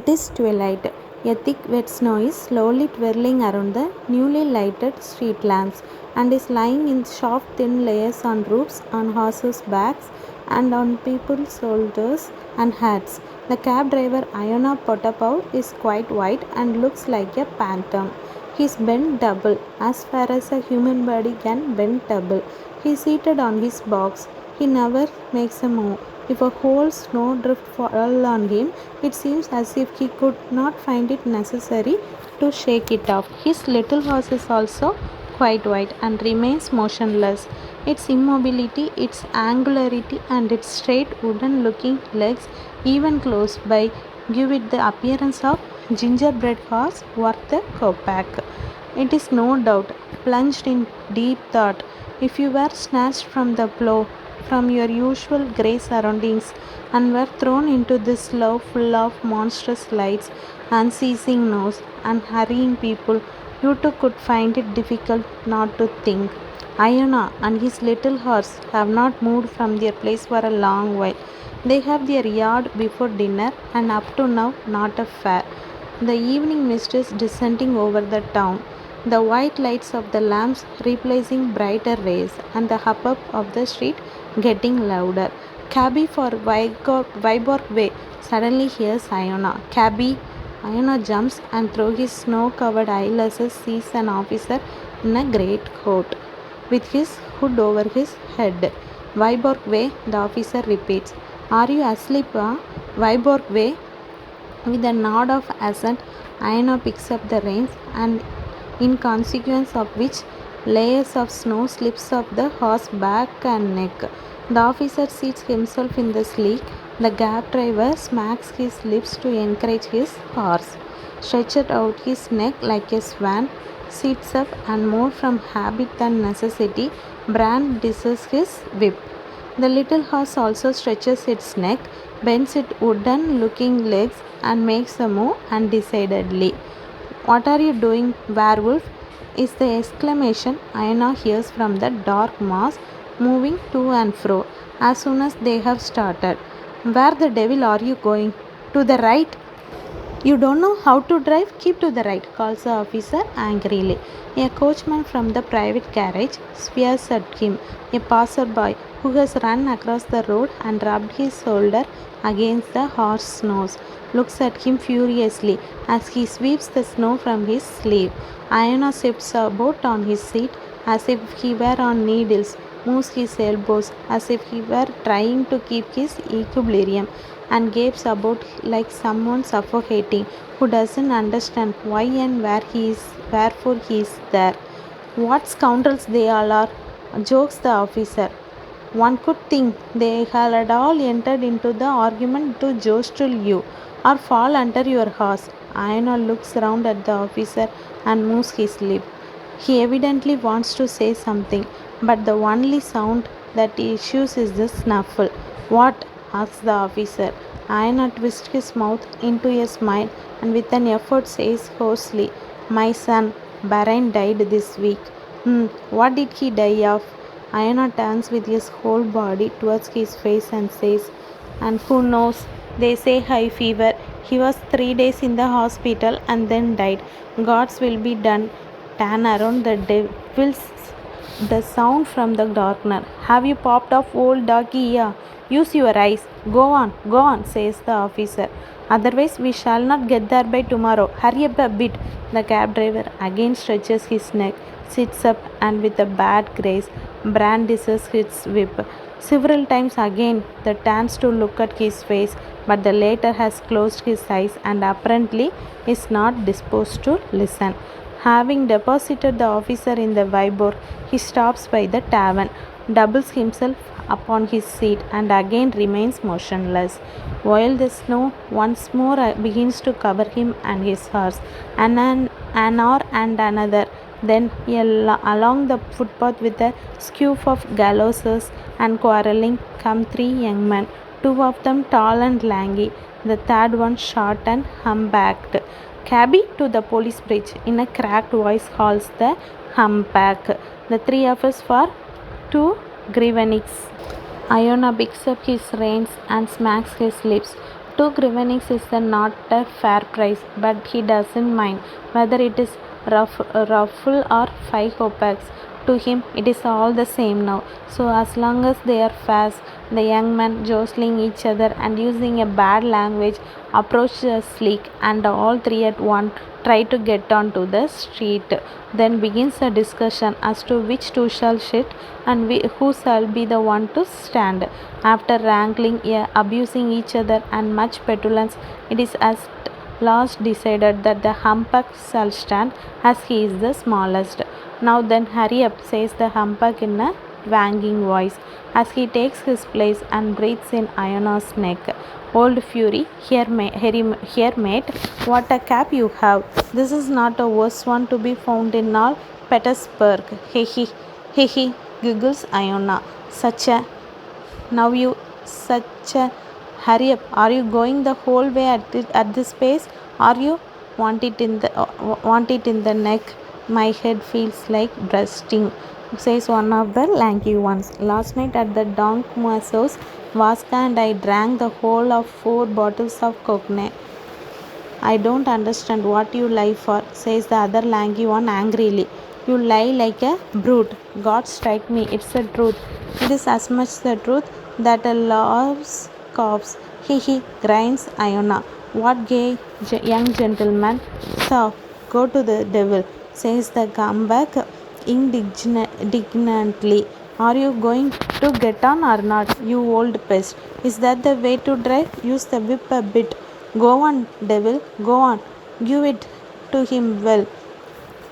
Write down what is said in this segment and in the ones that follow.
It is twilight. A thick wet snow is slowly twirling around the newly lighted street lamps and is lying in soft thin layers on roofs, on horses' backs, and on people's shoulders and hats. The cab driver Iona Potapov is quite white and looks like a phantom. He is bent double, as far as a human body can bend double. He is seated on his box. He never makes a move. If a whole snowdrift fell on him, it seems as if he could not find it necessary to shake it off. His little horse is also quite white and remains motionless. Its immobility, its angularity, and its straight wooden-looking legs, even close by, give it the appearance of gingerbread horse worth a kopeck. It is no doubt plunged in deep thought. If you were snatched from the plough, from your usual grey surroundings, and were thrown into this slough full of monstrous lights, unceasing noise, and hurrying people, you too could find it difficult not to think. Iona and his little horse have not moved from their place for a long while. They have their yard before dinner, and up to now not a fare. The evening mist is descending over the town, the white lights of the lamps replacing brighter rays, and the hubbub of the street getting louder. Cabby for Viborg Way, suddenly hears Iona. Cabby! Iona jumps and through his snow-covered eyelashes sees an officer in a great coat, with his hood over his head. Viborg Way, the officer repeats. Are you asleep, huh? Viborg Way. With a nod of assent, Iona picks up the reins, and in consequence of which layers of snow slips off the horse's back and neck. The officer seats himself in the sleek. The cab driver smacks his lips to encourage his horse, stretches out his neck like a swan, sits up, and more from habit than necessity, brandishes his whip. The little horse also stretches its neck, bends its wooden-looking legs, and makes a move undecidedly. What are you doing, werewolf? Is the exclamation Iona hears from the dark mass moving to and fro as soon as they have started. Where the devil are you going? To the right. You don't know how to drive? Keep to the right, calls the officer angrily. A coachman from the private carriage swears at him. A passer-by who has run across the road and rubbed his shoulder against the horse's nose looks at him furiously as he sweeps the snow from his sleeve. Iona shifts about on his seat as if he were on needles, moves his elbows as if he were trying to keep his equilibrium, and gapes about like someone suffocating who doesn't understand why and wherefore he is there. What scoundrels they all are, jokes the officer. One could think they had all entered into the argument to jostle you or fall under your horse. Iona looks round at the officer and moves his lip. He evidently wants to say something, but the only sound that issues is the snuffle. What? Asks the officer. Iona twists his mouth into a smile and with an effort says hoarsely, My son, Barain died this week. What did he die of? Iona turns with his whole body towards his face and says, And who knows? They say high fever. He was 3 days in the hospital and then died. God's will be done. Turn around the devil's the sound from the darkness. Have you popped off, old doggy? Yeah. Use your eyes. Go on, says the officer. Otherwise, we shall not get there by tomorrow. Hurry up a bit. The cab driver again stretches his neck, sits up, and with a bad grace, brandishes his whip. Several times again, the turns to look at his face, but the latter has closed his eyes and apparently is not disposed to listen. Having deposited the officer in the Viborg, he stops by the tavern, doubles himself upon his seat, and again remains motionless, while the snow once more begins to cover him and his horse. And an hour and another. Then along the footpath with a skew of gallowses and quarrelling come 3 young men, 2 of them tall and lanky, the third one short and humpbacked. Cabby, to the police bridge, in a cracked voice calls the humpback. The 3 of us for 2 grivenniks. Iona picks up his reins and smacks his lips 2 grivenings is not a fair price, but he doesn't mind whether it is ruffle or 5 kopecks. To him, it is all the same now. So, as long as they are fast, the young men jostling each other and using a bad language approach the sleek, and all three at once try to get onto the street. Then begins a discussion as to which two shall sit and who shall be the one to stand. After wrangling, abusing each other, and much petulance, it is at last decided that the humpback shall stand, as he is the smallest. Now then, hurry up, says the humpback in a wanging voice, as he takes his place and breathes in Iona's neck. Old fury, here, mate, what a cap you have. This is not a worse one to be found in all Petersburg. He, giggles Iona. Now you, such a, hurry up. Are you going the whole way at this pace? Or you want it in the neck? My head feels like bursting, says one of the lanky ones. Last night at the Don Muasso's, Vasca and I drank the whole of 4 bottles of cockney. I don't understand what you lie for, says the other lanky one angrily. You lie like a brute. God strike me, it's the truth. It is as much the truth that a loves coughs. He grinds Iona. What gay young gentleman? So, go to the devil, says the comeback indignantly. Are you going to get on or not, you old pest? Is that the way to drive? Use the whip a bit. Go on, devil, go on. Give it to him well.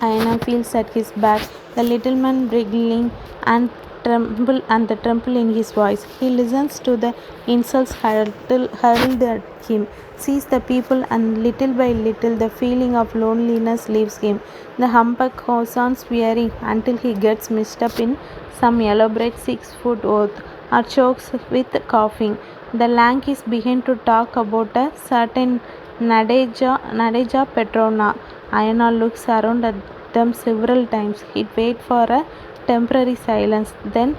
Iona feels at his back, the little man wriggling and the tremble in his voice. He listens to the insults hurled at him, sees the people, and little by little the feeling of loneliness leaves him. The humpback goes on swearing until he gets mixed up in some elaborate 6-foot oath or chokes with coughing. The lankies begin to talk about a certain Nadeja Petrovna. Iona looks around at them several times. He waits for a temporary silence. Then,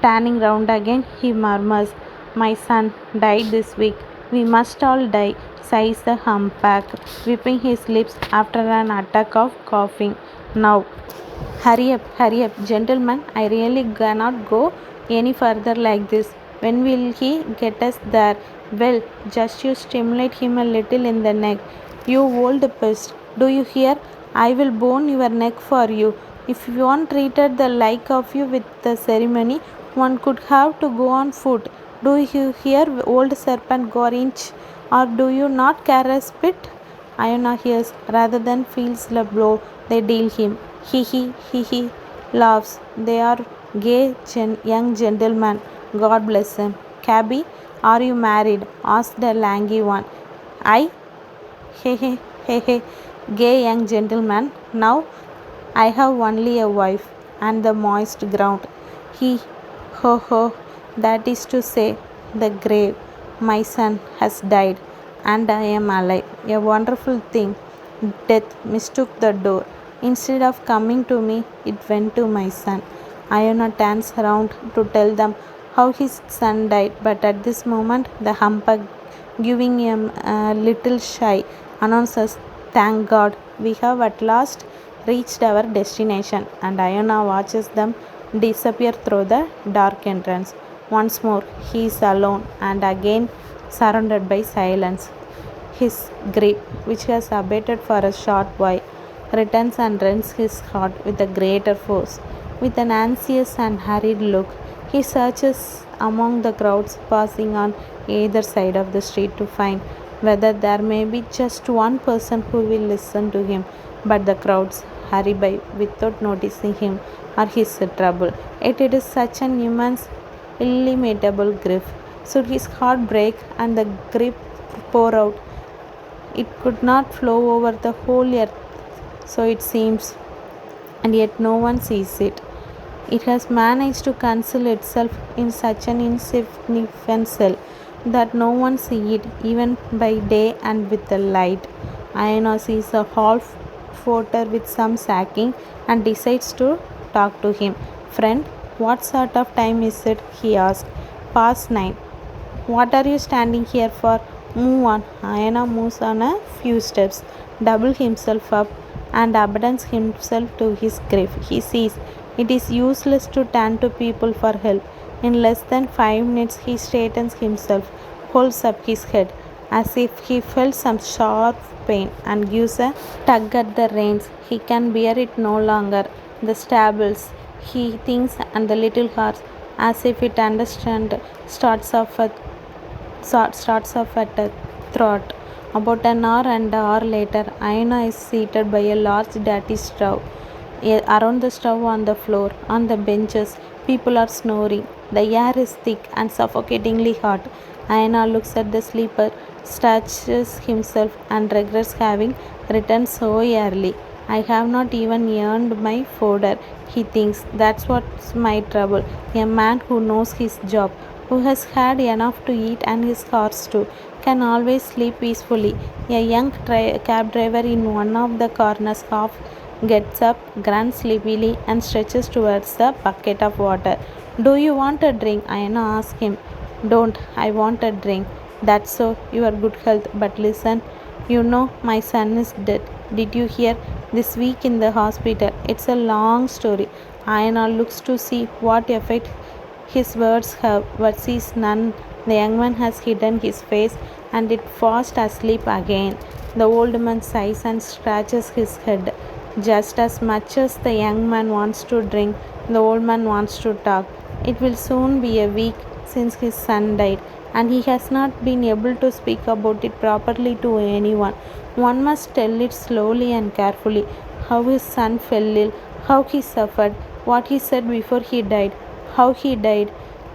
turning round again, he murmurs, My son died this week. We must all die, sighs the humpback, whipping his lips after an attack of coughing. Now, hurry up, gentlemen. I really cannot go any further like this. When will he get us there? Well, just you stimulate him a little in the neck. You old pest. Do you hear? I will bone your neck for you. If one treated the like of you with the ceremony, one could have to go on foot. Do you hear, old serpent Gorinch? Or do you not care a spit? Iona hears rather than feels the blow they deal him. He laughs. They are gay young gentlemen. God bless them. Cabby, are you married? Asked the lanky one. I? He, gay young gentleman. Now I have only a wife and the moist ground. He, ho, that is to say, the grave. My son has died, and I am alive. A wonderful thing. Death mistook the door. Instead of coming to me, it went to my son. Iona turns round to tell them how his son died, but at this moment, the humpback, giving him a little shy, announces, Thank God, we have at last reached our destination, and Iona watches them disappear through the dark entrance. Once more, he is alone and again surrounded by silence. His grief, which has abated for a short while, returns and rends his heart with a greater force. With an anxious and hurried look, he searches among the crowds passing on either side of the street to find whether there may be just one person who will listen to him. But the crowds hurry by without noticing him or his trouble. Yet it is such an immense, illimitable grief. Should his heart break and the grief pour out, it could not flow over the whole earth, so it seems, and yet no one sees it. It has managed to conceal itself in such an insignificant cell that no one sees it even by day and with the light. Iona sees a hall porter with some sacking and decides to talk to him. Friend, what sort of time is it? He asked. Past 9. What are you standing here for? Move on. Ayana moves on a few steps, doubles himself up, and abandons himself to his grief. He sees it is useless to turn to people for help. In less than 5 minutes, he straightens himself, holds up his head as if he felt some sharp pain, and gives a tug at the reins. He can bear it no longer. The stables, he thinks, and the little horse, as if it understands, starts off at a trot. About an hour and an hour later, Aina is seated by a large dirty stove. Around the stove, on the floor, on the benches, people are snoring. The air is thick and suffocatingly hot. Aina looks at the sleeper, stretches himself, and regrets having returned so early. I have not even earned my fodder, he thinks. That's what's my trouble. A man who knows his job, who has had enough to eat and his horse too, can always sleep peacefully. A young cab driver in one of the corners half gets up, grunts sleepily, and stretches towards the bucket of water. Do you want a drink? Ayana asks him. Don't. I want a drink. That's so. Your good health. But listen, you know my son is dead. Did you hear? This week in the hospital. It's a long story. Ayana looks to see what effect his words have, but sees none. The young man has hidden his face and is fast asleep again. The old man sighs and scratches his head. Just as much as the young man wants to drink, the old man wants to talk. It will soon be a week since his son died, and he has not been able to speak about it properly to anyone. One must tell it slowly and carefully, how his son fell ill, how he suffered, what he said before he died, how he died.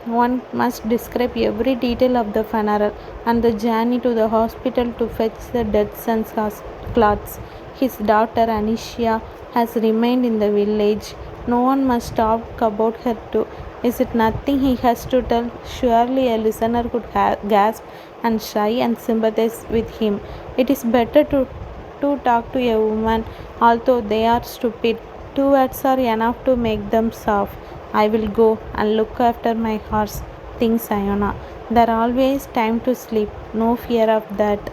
One must describe every detail of the funeral and the journey to the hospital to fetch the dead son's clothes. His daughter Anisha has remained in the village. No one must talk about her too. Is it nothing he has to tell? Surely a listener could gasp and sigh and sympathize with him. It is better to talk to a woman, although they are stupid. 2 words are enough to make them soft. I will go and look after my horse, thinks Ayana. There always time to sleep, no fear of that.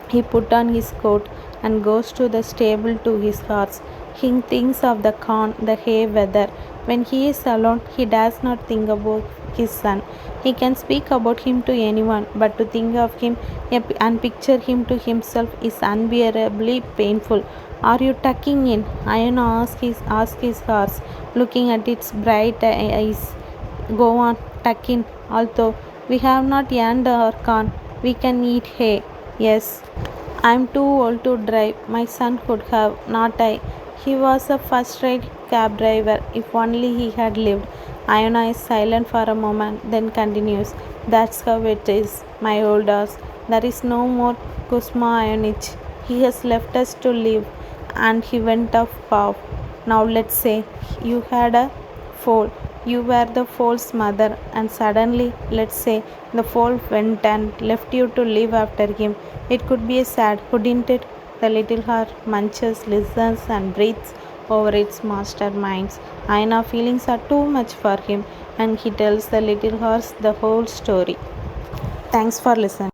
He put on his coat and goes to the stable to his horse. He thinks of the corn, the hay, weather. When he is alone, he does not think about his son. He can speak about him to anyone, but to think of him and picture him to himself is unbearably painful. Are you tucking in? Ayana asks his horse, looking at its bright eyes. Go on, tuck in. Although we have not earned our corn, we can eat hay. Yes. I am too old to drive. My son could have, not I. He was a first-rate cab driver. If only he had lived. Ayana is silent for a moment, then continues. That's how it is, my old horse. There is no more Kuzma Ionich. He has left us to live, and he went off paw. Now let's say you had a foal. You were the foal's mother, and suddenly, let's say, the foal went and left you to live after him. It could be sad, couldn't it? The little heart munches, listens, and breathes over its master minds. Aina feelings are too much for him, and he tells the little horse the whole story. Thanks for listening.